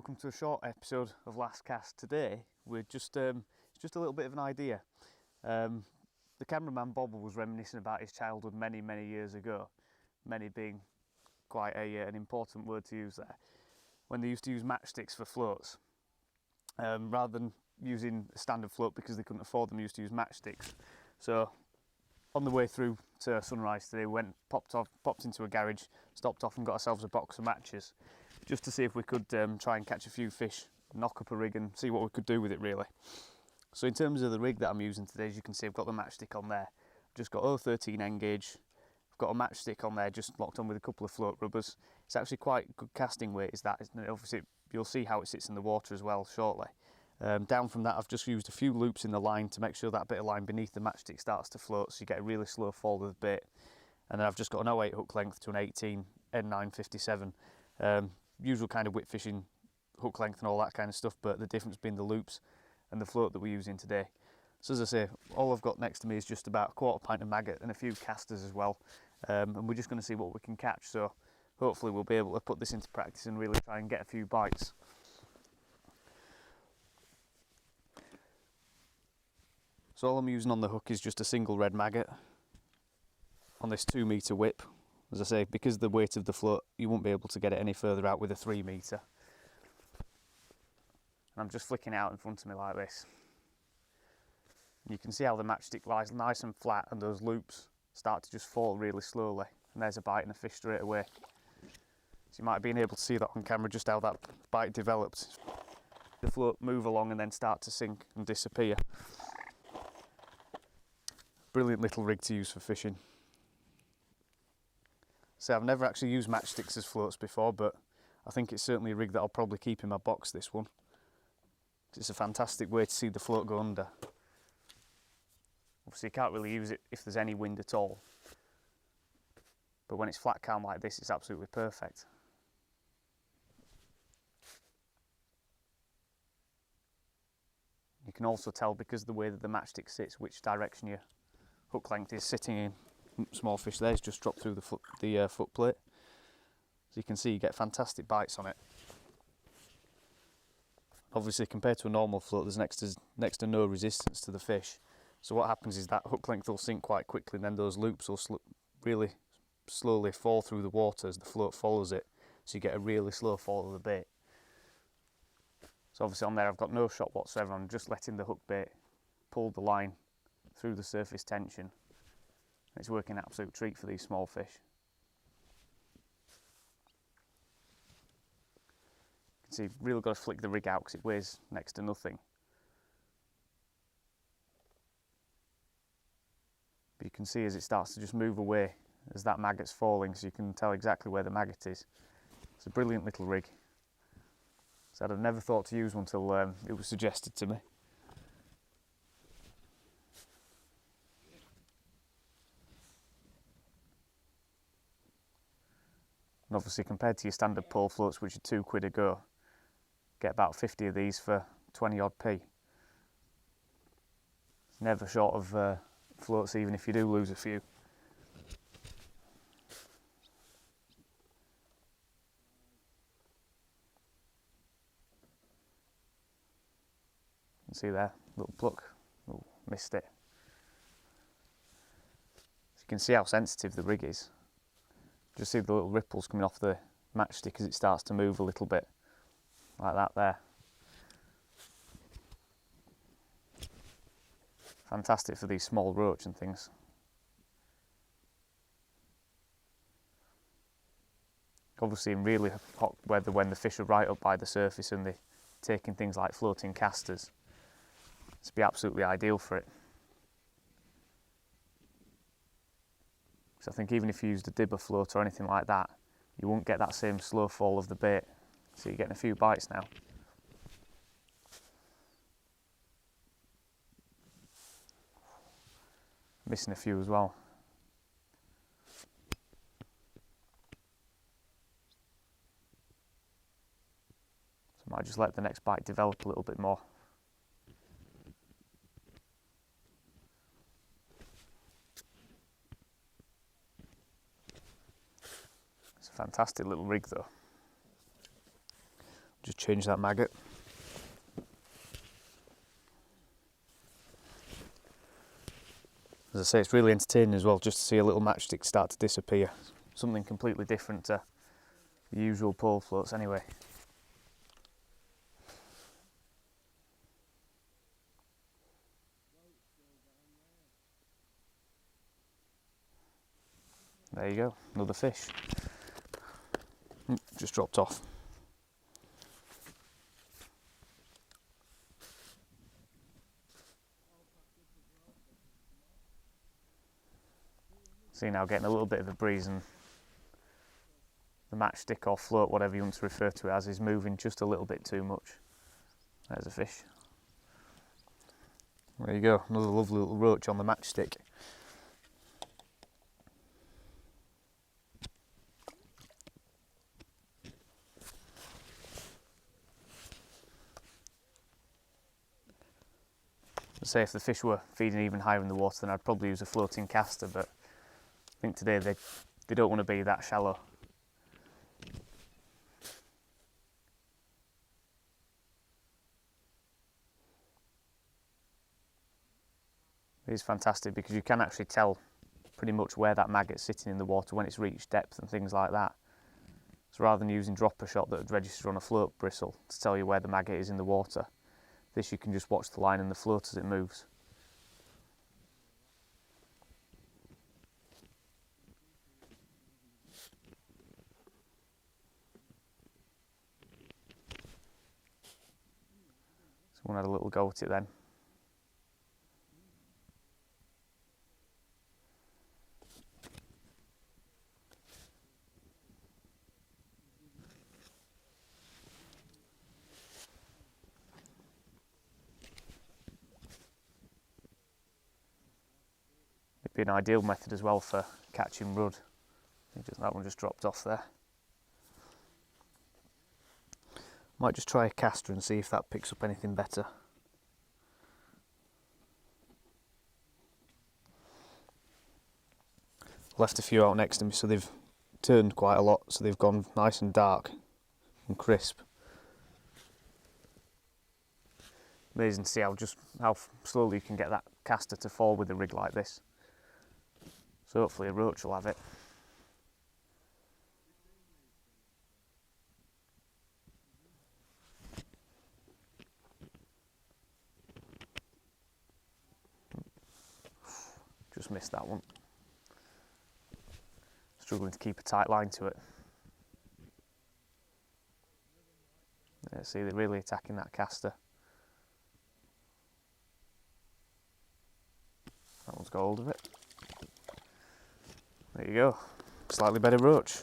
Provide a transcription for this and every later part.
welcome to a short episode of Last Cast. Today we're just a little bit of an idea. The cameraman Bobble was reminiscing about his childhood many years ago, many being quite an important word to use there, when they used to use matchsticks for floats. Rather than using a standard float because they couldn't afford them, they used to use matchsticks. So on the way through to Sunrise today, we popped into a garage, stopped off and got ourselves a box of matches just to see if we could try and catch a few fish, knock up a rig and see what we could do with it really. So in terms of the rig that I'm using today, as you can see, I've got the matchstick on there. I've just got 013 end gauge. I've got a matchstick on there just locked on with a couple of float rubbers. It's actually quite good casting weight, is that, isn't it? Obviously you'll see how it sits in the water as well shortly. Down from that, I've just used a few loops in the line to make sure that bit of line beneath the matchstick starts to float, so you get a really slow fall of the bait. And then I've just got an 08 hook length to an 18 N957. Usual kind of whip fishing hook length and all that kind of stuff, but the difference being the loops and the float that we're using today. So as I say, all I've got next to me is just about a quarter pint of maggot and a few casters as well. And we're just going to see what we can catch. So hopefully we'll be able to put this into practice and really try and get a few bites. So all I'm using on the hook is just a single red maggot on this 2 metre whip. As I say, because of the weight of the float, you won't be able to get it any further out with a 3 metre. And I'm just flicking out in front of me like this. And you can see how the matchstick lies nice and flat and those loops start to just fall really slowly. And there's a bite and a fish straight away. So you might have been able to see that on camera, just how that bite developed. The float move along and then start to sink and disappear. Brilliant little rig to use for fishing. So I've never actually used matchsticks as floats before, but I think it's certainly a rig that I'll probably keep in my box, this one. It's a fantastic way to see the float go under. Obviously you can't really use it if there's any wind at all, but when it's flat calm like this, it's absolutely perfect. You can also tell, because of the way that the matchstick sits, which direction your hook length is sitting in. Small fish there's just dropped through the foot plate. So you can see you get fantastic bites on it. Obviously compared to a normal float, there's next to no resistance to the fish. So what happens is that hook length will sink quite quickly, and then those loops will really slowly fall through the water as the float follows it. So you get a really slow fall of the bait. So obviously on there I've got no shot whatsoever. I'm just letting the hook bait pull the line through the surface tension. It's working an absolute treat for these small fish. You can see you've really got to flick the rig out because it weighs next to nothing. But you can see as it starts to just move away as that maggot's falling, so you can tell exactly where the maggot is. It's a brilliant little rig. So I'd have never thought to use one until it was suggested to me. And obviously compared to your standard pole floats, which are £2 a go, get about 50 of these for 20 odd p. It's never short of floats, even if you do lose a few. You can see there, little pluck. Oh, missed it. So you can see how sensitive the rig is. Just see the little ripples coming off the matchstick as it starts to move a little bit, like that there. Fantastic for these small roach and things. Obviously in really hot weather, when the fish are right up by the surface and they're taking things like floating casters, it's be absolutely ideal for it. So I think even if you used a dibber float or anything like that, you won't get that same slow fall of the bait. So you're getting a few bites now. Missing a few as well. So I might just let the next bite develop a little bit more. It's a fantastic little rig though. Just change that maggot. As I say, it's really entertaining as well just to see a little matchstick start to disappear. Something completely different to the usual pole floats anyway. There you go, another fish. Just dropped off. See now, getting a little bit of a breeze, and the matchstick or float, whatever you want to refer to it as, is moving just a little bit too much. There's a fish. There you go, another lovely little roach on the matchstick. I'd say if the fish were feeding even higher in the water, then I'd probably use a floating caster, but I think today they don't want to be that shallow. It is fantastic because you can actually tell pretty much where that maggot's sitting in the water when it's reached depth and things like that. So rather than using dropper shot that would register on a float bristle to tell you where the maggot is in the water, this you can just watch the line and the float as it moves. So we'll have a little go at it then. It'd be an ideal method as well for catching rudd. That one just dropped off there. Might just try a caster and see if that picks up anything better. Left a few out next to me, so they've turned quite a lot, so they've gone nice and dark and crisp. Amazing to see how slowly you can get that caster to fall with a rig like this. So hopefully a roach will have it. Just missed that one. Struggling to keep a tight line to it. Yeah, see, they're really attacking that caster. That one's got hold of it. There you go. Slightly better roach.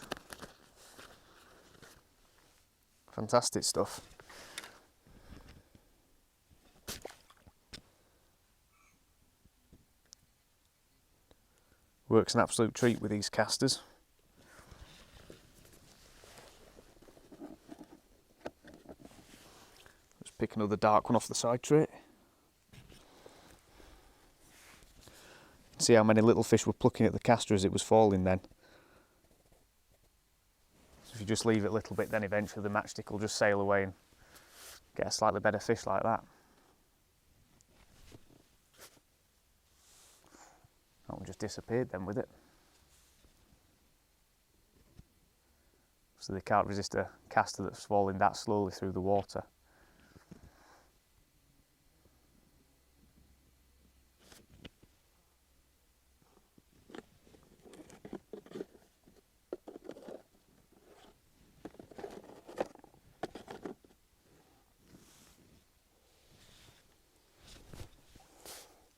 Fantastic stuff. Works an absolute treat with these casters. Let's pick another dark one off the side tray. See how many little fish were plucking at the caster as it was falling then. So if you just leave it a little bit, then eventually the matchstick will just sail away and get a slightly better fish like that. That one just disappeared then with it. So they can't resist a caster that's falling that slowly through the water.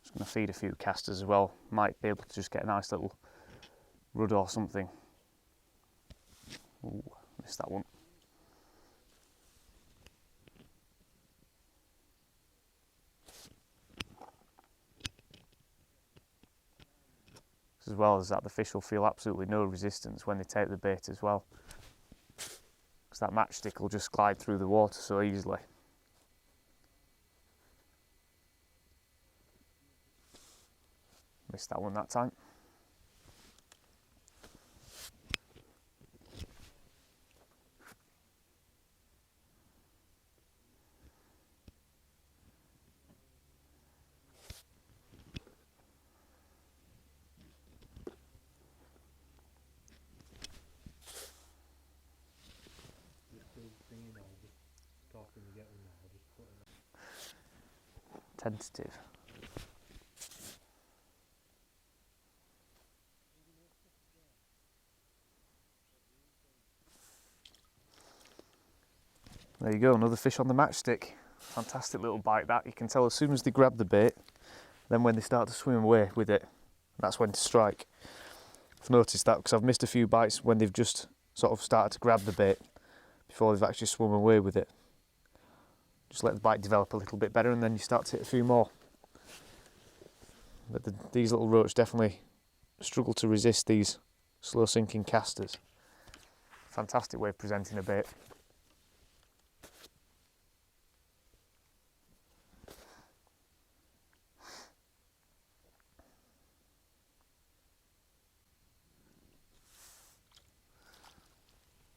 Just going to feed a few casters as well. Might be able to just get a nice little rudd or something. Ooh, missed that one. As well as that, the fish will feel absolutely no resistance when they take the bait as well, because that matchstick will just glide through the water so easily. Missed that one that time. tentative. There you go, another fish on the matchstick. Fantastic little bite that. You can tell as soon as they grab the bait, then when they start to swim away with it, that's when to strike. I've noticed that because I've missed a few bites when they've just sort of started to grab the bait before they've actually swum away with it. Just let the bite develop a little bit better and then you start to hit a few more. But these little roach definitely struggle to resist these slow sinking casters. Fantastic way of presenting a bait.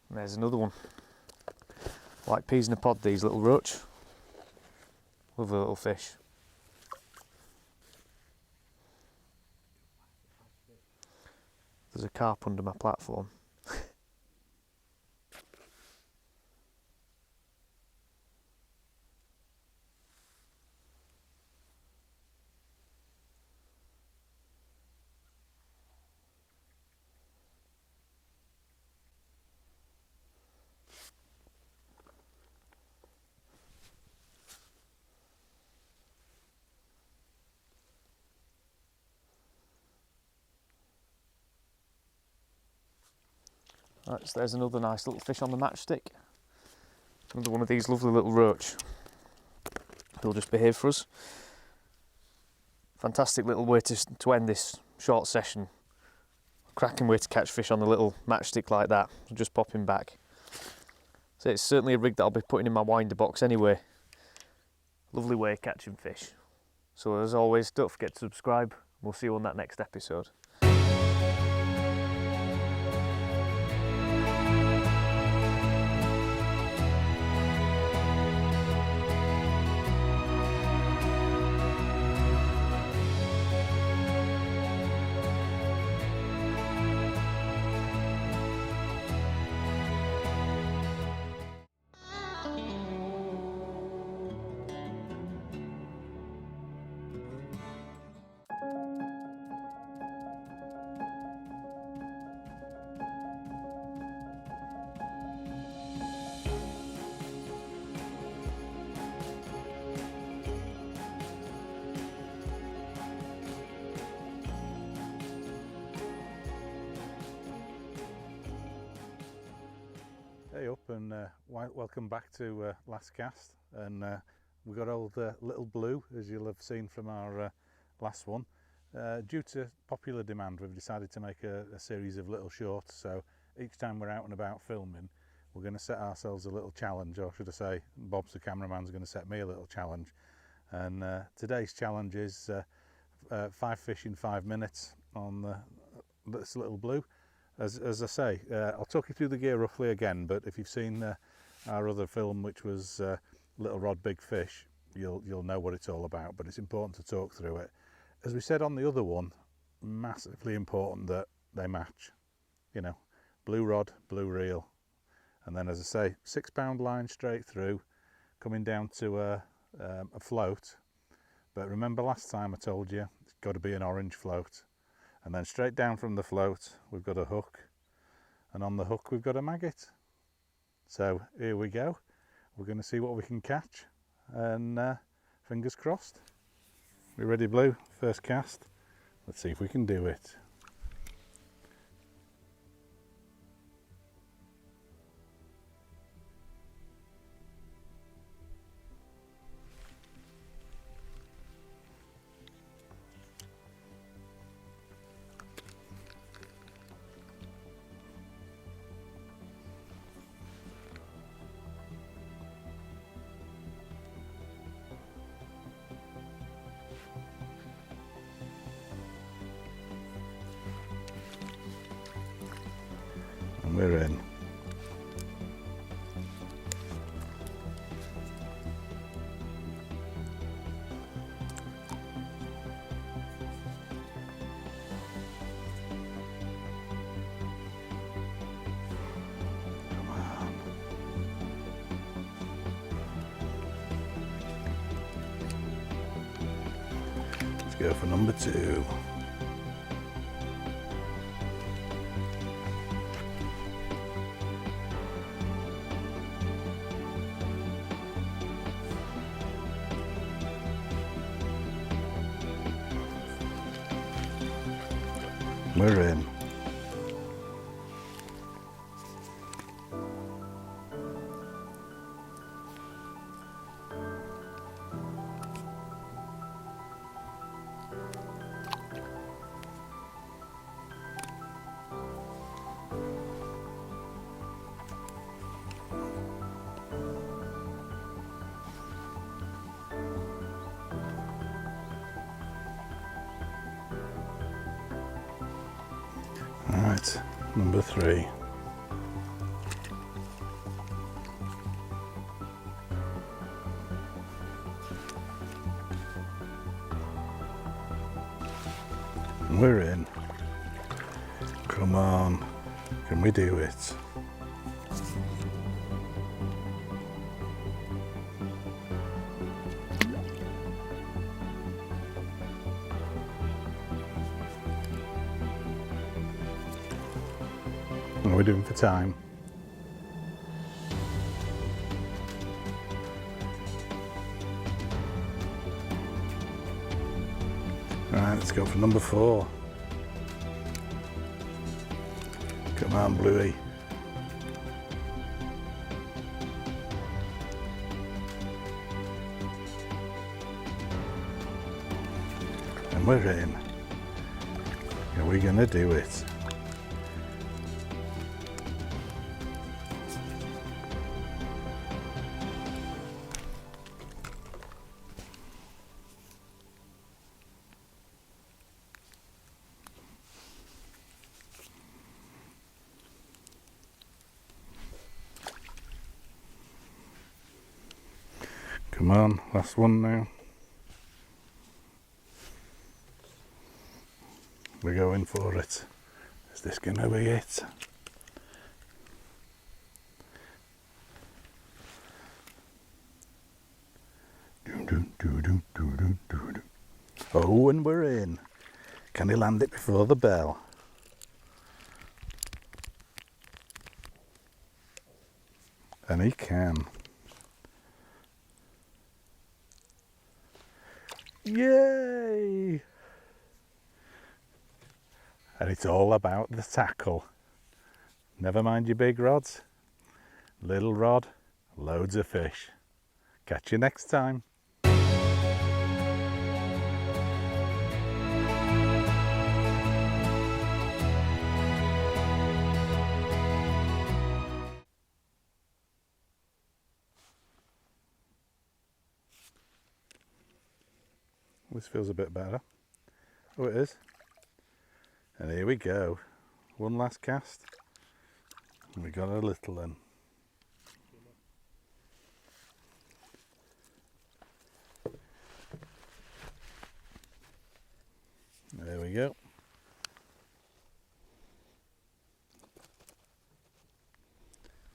And there's another one. Like peas in a pod, these little roach. Lovely little fish. There's a carp under my platform. Right, so there's another nice little fish on the matchstick. Another one of these lovely little roach. They'll just behave for us. Fantastic little way to end this short session. Cracking way to catch fish on a little matchstick like that. Just popping back. So it's certainly a rig that I'll be putting in my winder box anyway. Lovely way of catching fish. So as always, don't forget to subscribe. We'll see you on that next episode. Hey up and welcome back to last cast, and we got old Little Blue, as you'll have seen from our last one. Due to popular demand, we've decided to make a series of little shorts, so each time we're out and about filming we're going to set ourselves a little challenge, or should I say Bob's the cameraman's going to set me a little challenge. And today's challenge is 5 fish in 5 minutes on this Little Blue. As I say, I'll talk you through the gear roughly again, but if you've seen our other film, which was Little Rod Big Fish, you'll know what it's all about, but it's important to talk through it. As we said on the other one, massively important that they match. You know, blue rod, blue reel, and then, as I say, 6 pound line straight through, coming down to a float. But remember last time I told you, it's got to be an orange float. And then straight down from the float, we've got a hook. And on the hook, we've got a maggot. So here we go. We're going to see what we can catch. And fingers crossed. We ready, Blue? First cast. Let's see if we can do it. And we're in. Come go for number 2. We're in. Right, number 3. We're in. Come on, can we do it? What are we doing for time? Right, let's go for number 4. Come on, Bluey. And we're in. Are we gonna do it? Come on, last one now. We're going for it. Is this gonna be it? Oh, and we're in. Can he land it before the bell? And he can. Yay! And it's all about the tackle. Never mind your big rods. Little rod, loads of fish. Catch you next time. This feels a bit better. Oh, it is. And here we go. One last cast. We got a little one. There we go.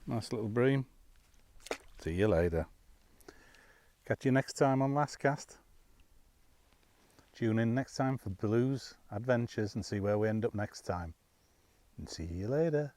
Nice little bream. See you later. Catch you next time on Last Cast. Tune in next time for Blue's adventures and see where we end up next time. And see you later.